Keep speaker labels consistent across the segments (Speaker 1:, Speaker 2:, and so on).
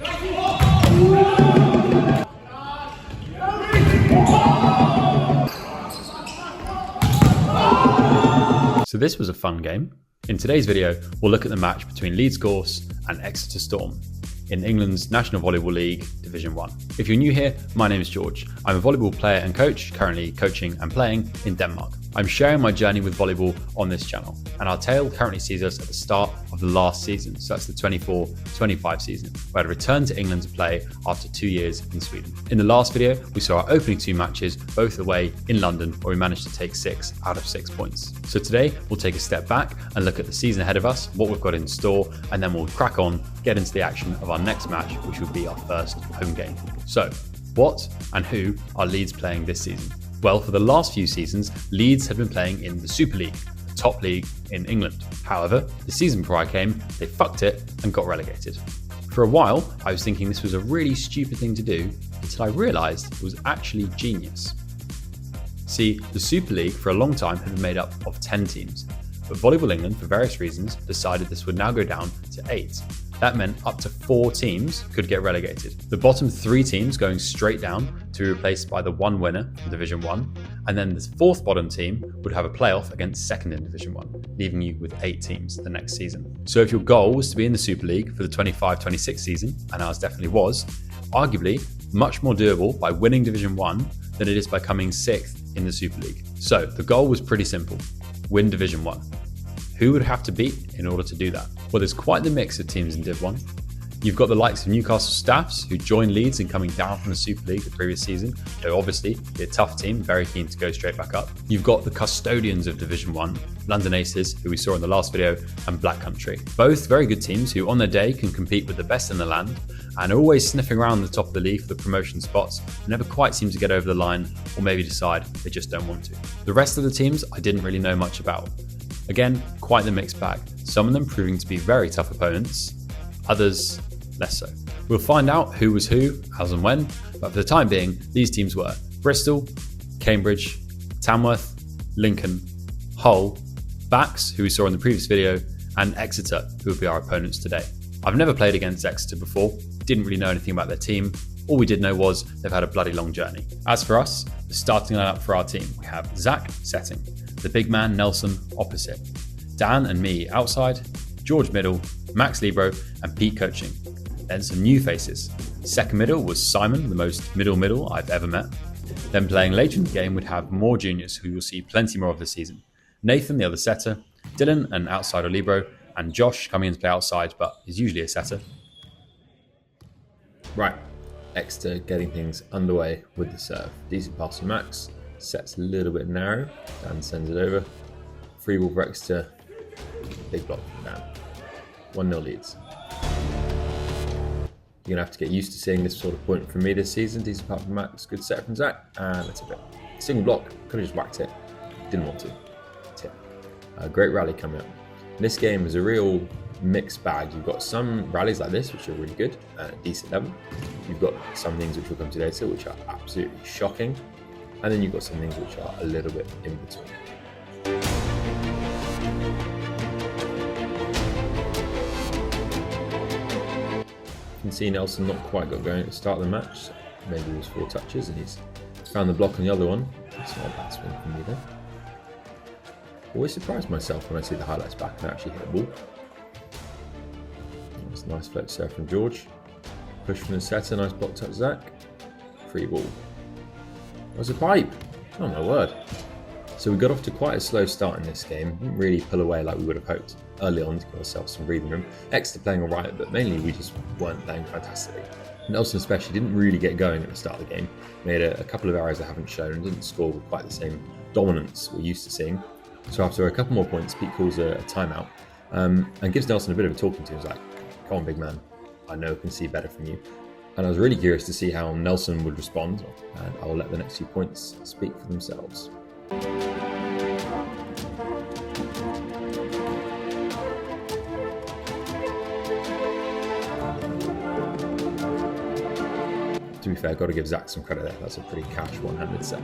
Speaker 1: So this was a fun game. In today's video, we'll look at the match between Leeds Gorse and Exeter Storm in England's National Volleyball League Division 1. If you're new here, my name is George. I'm a volleyball player and coach, currently coaching and playing in Denmark. I'm sharing my journey with volleyball on this channel, and our tale currently sees us at the start of the last season, so that's the 24-25 season. We had returned to England to play after 2 years in Sweden. In the last video, we saw our opening 2 matches, both away in London, where we managed to take 6 out of 6 points. So today, we'll take a step back and look at the season ahead of us, what we've got in store, and then we'll crack on, get into the action of our next match, which will be our first home game. So, what and who are Leeds playing this season? Well, for the last few seasons, Leeds had been playing in the Super League, the top league in England. However, the season before I came, they fucked it and got relegated. For a while, I was thinking this was a really stupid thing to do until I realised it was actually genius. See, the Super League for a long time had been made up of 10 teams, but Volleyball England, for various reasons, decided this would now go down to 8. That meant up to 4 teams could get relegated. The bottom 3 teams going straight down to be replaced by the 1 winner from Division 1, and then the 4th bottom team would have a playoff against 2nd in Division 1, leaving you with 8 teams the next season. So if your goal was to be in the Super League for the 25-26 season, and ours definitely was, arguably much more doable by winning Division 1 than it is by coming 6th in the Super League. So the goal was pretty simple: win Division 1. Who would have to beat in order to do that? Well, there's quite the mix of teams in Div 1. You've got the likes of Newcastle Staffs, who joined Leeds in coming down from the Super League the previous season. They're obviously a tough team, very keen to go straight back up. You've got the custodians of Division 1, London Aces, who we saw in the last video, and Black Country. Both very good teams who on their day can compete with the best in the land and are always sniffing around the top of the league for the promotion spots, and never quite seem to get over the line, or maybe decide they just don't want to. The rest of the teams I didn't really know much about. Again, quite the mixed bag. Some of them proving to be very tough opponents, others less so. We'll find out who was who, as and when, but for the time being, these teams were Bristol, Cambridge, Tamworth, Lincoln, Hull, Bax, who we saw in the previous video, and Exeter, who will be our opponents today. I've never played against Exeter before, didn't really know anything about their team. All we did know was they've had a bloody long journey. As for us, the starting lineup for our team, we have Zach setting, the big man Nelson opposite, Dan and me outside, George middle, Max Libro, and Pete coaching. Then some new faces. Second middle was Simon, the most middle I've ever met. Then playing later in the game would have more juniors who you'll see plenty more of this season. Nathan, the other setter, Dylan, an outsider Libro, and Josh coming in to play outside, but is usually a setter. Right, Exeter getting things underway with the serve. Decent pass from Max. Set's a little bit narrow. Dan sends it over. Free ball for Exeter. Big block from Dan. 1-0 Leeds. You're going to have to get used to seeing this sort of point from me this season. Decent pass from Max. Good set from Zach. And that's a bit. Single block. Could have just whacked it. Didn't want to. Tip. Great rally coming up. This game is a real mixed bag. You've got some rallies like this, which are really good at a decent level. You've got some things which we'll come to later, which are absolutely shocking. And then you've got some things which are a little bit in between. You can see Nelson not quite got going at the start of the match. Maybe it was 4 touches and he's found the block on the other one. That's not a bad swing from me there. Always surprise myself when I see the highlights back and actually hit a ball. That's a nice float serve from George. Push from the setter, nice block touch Zach. Free ball. There's a pipe. Oh my word. So we got off to quite a slow start in this game. Didn't really pull away like we would have hoped early on to give ourselves some breathing room. Exeter playing alright, but mainly we just weren't playing fantastically. Nelson especially didn't really get going at the start of the game. Made a couple of errors I haven't shown and didn't score with quite the same dominance we're used to seeing. So after a couple more points, Pete calls a timeout and gives Nelson a bit of a talking to. He's like, come on big man, I know I can see better from you. And I was really curious to see how Nelson would respond, and I will let the next few points speak for themselves. To be fair, I've got to give Zach some credit there. That's a pretty cash one-handed set.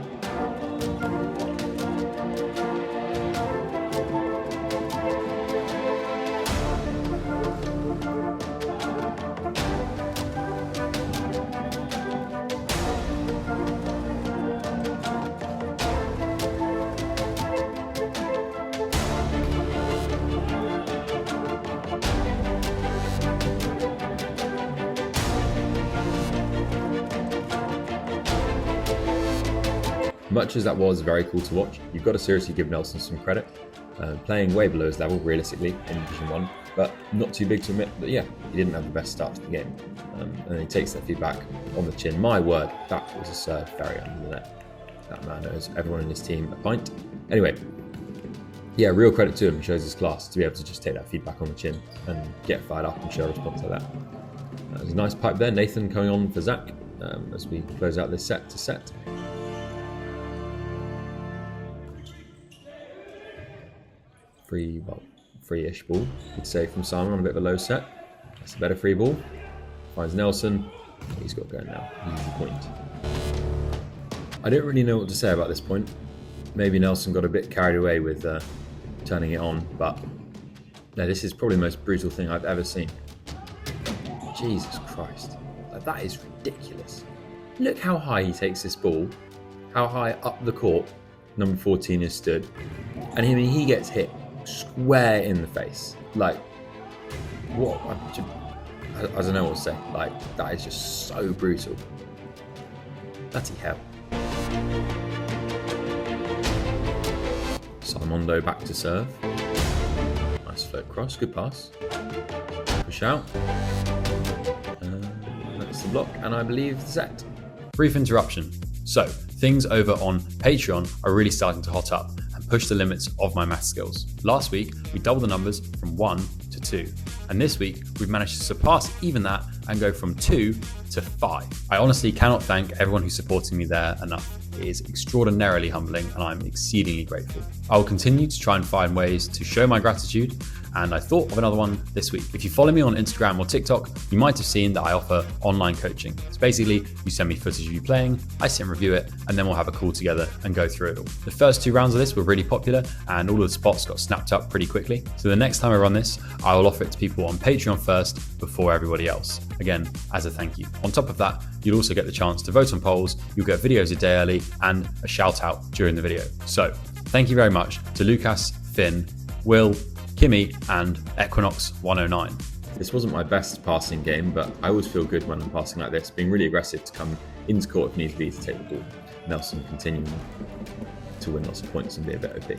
Speaker 2: Much as that was very cool to watch, you've got to seriously give Nelson some credit. Playing way below his level, realistically, in Division 1, but not too big to admit that, yeah, he didn't have the best start to the game. And he takes that feedback on the chin. My word, that was a serve very under the net. That man owes everyone in his team a pint. Anyway, yeah, real credit to him. He shows his class to be able to just take that feedback on the chin and get fired up and show a response like that. That was a nice pipe there. Nathan going on for Zach as we close out this set to set. Free-ish ball. Good save from Simon on a bit of a low set. That's a better free ball. Finds Nelson. He's got to go now. Easy point. I don't really know what to say about this point. Maybe Nelson got a bit carried away with turning it on, but no, this is probably the most brutal thing I've ever seen. Jesus Christ. Like, that is ridiculous. Look how high he takes this ball, how high up the court number 14 is stood, and he gets hit square in the face. Like, what? I don't know what to say. Like, that is just so brutal. Bloody hell. Simondo back to serve. Nice float cross, good pass. Push out. That's the block, and I believe the set.
Speaker 1: Brief interruption. So, things over on Patreon are really starting to hot up and push the limits of my math skills. Last week, we doubled the numbers from 1 to 2. And this week, we've managed to surpass even that and go from 2 to 5. I honestly cannot thank everyone who's supporting me there enough. It is extraordinarily humbling and I'm exceedingly grateful. I will continue to try and find ways to show my gratitude, and I thought of another one this week. If you follow me on Instagram or TikTok, you might have seen that I offer online coaching. So basically, you send me footage of you playing, I sit and review it, and then we'll have a call together and go through it all. The first 2 rounds of this were really popular and all of the spots got snapped up pretty quickly. So the next time I run this, I will offer it to people on Patreon first before everybody else. Again, as a thank you. On top of that, you'll also get the chance to vote on polls, you'll get videos a day early, and a shout out during the video. So thank you very much to Lucas, Finn, Will, Kimmy, and Equinox109.
Speaker 2: This wasn't my best passing game, but I always feel good when I'm passing like this, being really aggressive to come into court if needs be to take the ball. Nelson continuing to win lots of points and be a bit OP.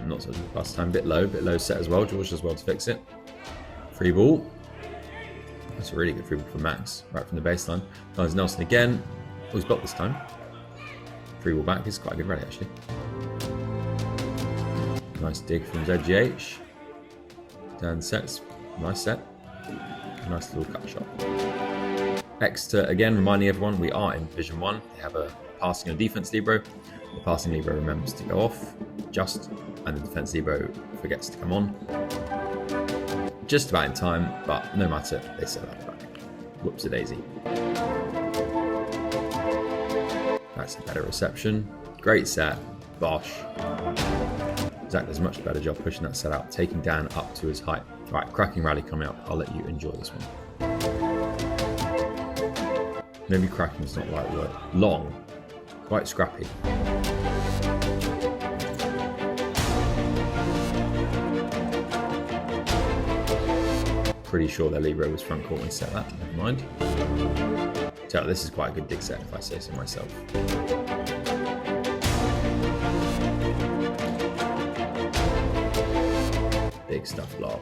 Speaker 2: Not so good pass time, bit low set as well. George does well to fix it. Free ball. That's a really good free ball for Max, right from the baseline. Finds Nelson again. Oh, he's blocked this time. Free ball back is quite a good rally actually. Nice dig from ZGH. Dan sets. Nice set. Nice little cut shot. Exeter, again, reminding everyone, we are in Division 1. They have a passing and defense libero. The passing libero remembers to go off, and the defense libero forgets to come on. Just about in time, but no matter, they set that back. Whoops-a-daisy. That's a better reception. Great set. Bosh. Zach does a much better job pushing that set out, taking Dan up to his height. Right, cracking rally coming up. I'll let you enjoy this one. Maybe cracking is not the right word. Long. Quite scrappy. Pretty sure their libero was front court when he set that. Never mind. So this is quite a good dig set if I say so myself. Big stuff block.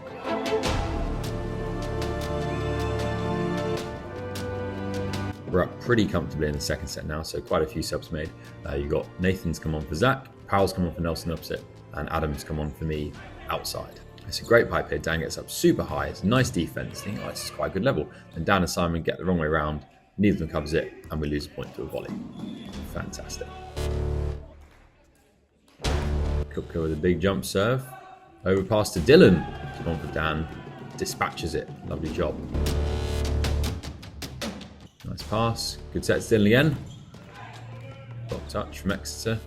Speaker 2: We're up pretty comfortably in the second set now, so quite a few subs made. You got Nathan's come on for Zach, Powell's come on for Nelson opposite, and Adam's come on for me outside. It's a great pipe here. Dan gets up super high. It's nice defense. Think, oh, this is quite a good level. And Dan and Simon get the wrong way around. Neither of them covers it, and we lose a point to a volley. Fantastic. Kupka with a big jump serve. Overpass to Dylan. Keep on for Dan. Dispatches it. Lovely job. Nice pass. Good set to Dylan again. Block touch from Exeter.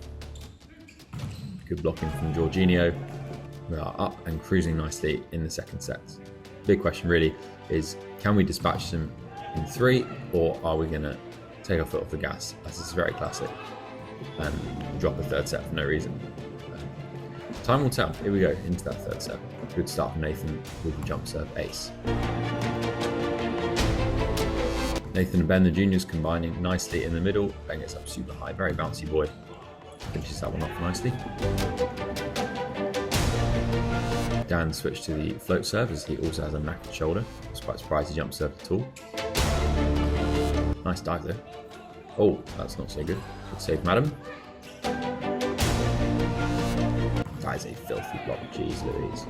Speaker 2: Good blocking from Jorginho. We are up and cruising nicely in the second set. Big question really is, can we dispatch them in 3, or are we going to take our foot off the gas, as this is very classic, and drop a third set for no reason? Time will tell. Here we go into that third set. Good start from Nathan with the jump serve ace. Nathan and Ben, the juniors, combining nicely in the middle. Ben gets up super high, very bouncy boy. Finishes that one off nicely. Dan switched to the float serve as he also has a knackered shoulder. I was quite surprised he jump served at all. Nice dive there. Oh, that's not so good. Good save from Adam. That is a filthy block. Jeez Louise.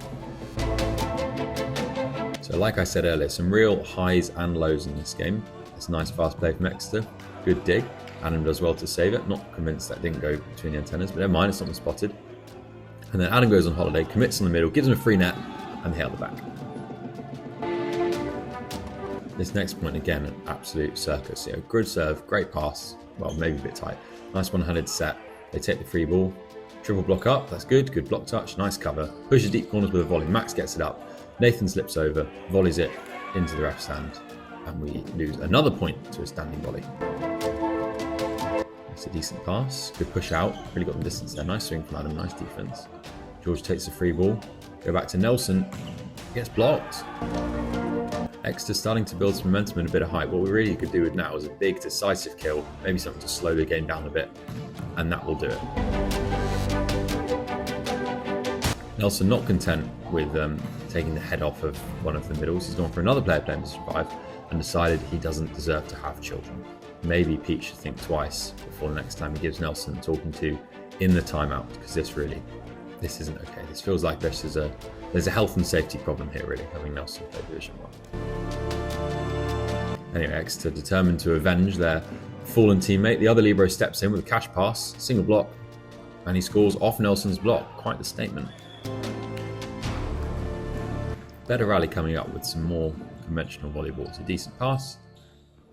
Speaker 2: So like I said earlier, some real highs and lows in this game. It's a nice fast play from Exeter. Good dig. Adam does well to save it. Not convinced that didn't go between the antennas, but never mind, it's not spotted. And then Adam goes on holiday, commits in the middle, gives him a free net, and they hit the back. This next point, again, an absolute circus. You know, good serve, great pass. Well, maybe a bit tight. Nice one-handed set. They take the free ball. Triple block up, that's good. Good block touch, nice cover. Pushes deep corners with a volley. Max gets it up. Nathan slips over, volleys it into the ref stand. And we lose another point to a standing volley. It's a decent pass. Good push out. Really got the distance there. Nice swing from Adam. Nice defense. George takes the free ball. Go back to Nelson. Gets blocked. Exeter starting to build some momentum and a bit of height. What we really could do with now is a big decisive kill. Maybe something to slow the game down a bit. And that will do it. Nelson not content with taking the head off of one of the middles. He's gone for another player playing position 5 and decided he doesn't deserve to have children. Maybe Pete should think twice before the next time he gives Nelson talking to in the timeout, because this isn't okay. This feels like there's a health and safety problem here, really, having Nelson play Division 1. Anyway, Exeter determined to avenge their fallen teammate. The other libero steps in with a cash pass, single block, and he scores off Nelson's block. Quite the statement. Better rally coming up with some more conventional volleyballs. A decent pass,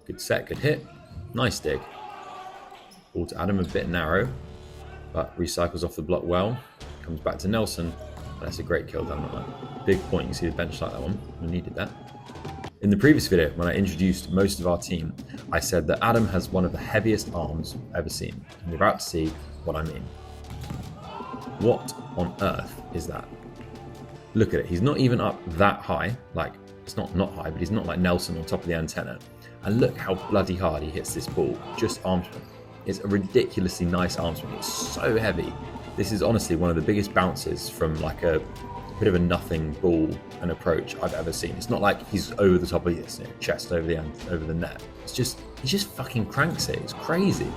Speaker 2: good set, good hit, nice dig. Ball to Adam, a bit narrow, but recycles off the block well. Comes back to Nelson, and that's a great kill done like that. Big point, you can see the bench like that one. We needed that. In the previous video, when I introduced most of our team, I said that Adam has one of the heaviest arms I've ever seen. And you're about to see what I mean. What on earth is that? Look at it, he's not even up that high. Like, it's not high, but he's not like Nelson on top of the antenna. And look how bloody hard he hits this ball, just arm swing. It's a ridiculously nice arm swing. It's so heavy. This is honestly one of the biggest bounces from like a bit of a nothing ball and approach I've ever seen. It's not like he's over the top of his chest over the net. It's just, he just fucking cranks it. It's crazy.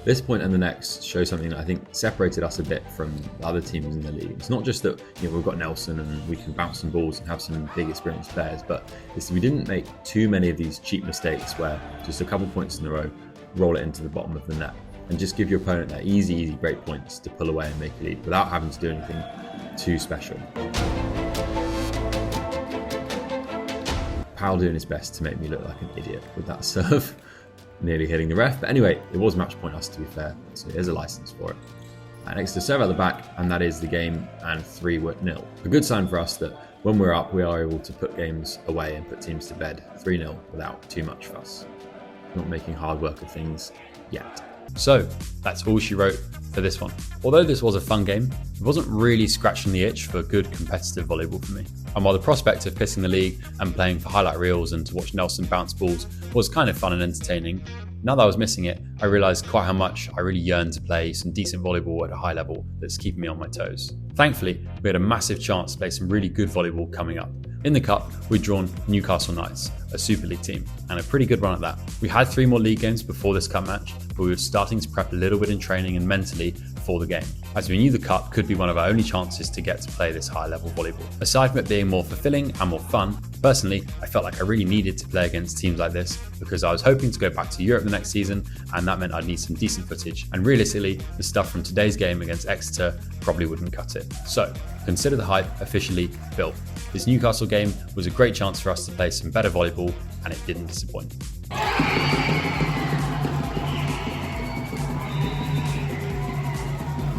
Speaker 2: This point and the next show something that I think separated us a bit from the other teams in the league. It's not just that we've got Nelson and we can bounce some balls and have some big experienced players, but it's we didn't make too many of these cheap mistakes where just a couple points in a row, roll it into the bottom of the net and just give your opponent that easy break points to pull away and make a lead without having to do anything too special. Powell doing his best to make me look like an idiot with that serve. Nearly hitting the ref, but anyway, it was match point us to be fair, so there's a license for it. And Exeter serve at the back, and that is the game, and 3-0. A good sign for us that when we're up, we are able to put games away and put teams to bed 3-0 without too much fuss. Not making hard work of things yet.
Speaker 1: So that's all she wrote for this one. Although this was a fun game, it wasn't really scratching the itch for good competitive volleyball for me. And while the prospect of pissing the league and playing for highlight reels and to watch Nelson bounce balls was kind of fun and entertaining, now that I was missing it, I realised quite how much I really yearned to play some decent volleyball at a high level that's keeping me on my toes. Thankfully, we had a massive chance to play some really good volleyball coming up. In the cup, we'd drawn Newcastle Knights, a Super League team, and a pretty good run at that. We had 3 more league games before this cup match, but we were starting to prep a little bit in training and mentally for the game, as we knew the cup could be one of our only chances to get to play this high level volleyball. Aside from it being more fulfilling and more fun, personally, I felt like I really needed to play against teams like this because I was hoping to go back to Europe the next season, and that meant I'd need some decent footage, and realistically, the stuff from today's game against Exeter probably wouldn't cut it. So, consider the hype officially built. This Newcastle game was a great chance for us to play some better volleyball, and it didn't disappoint.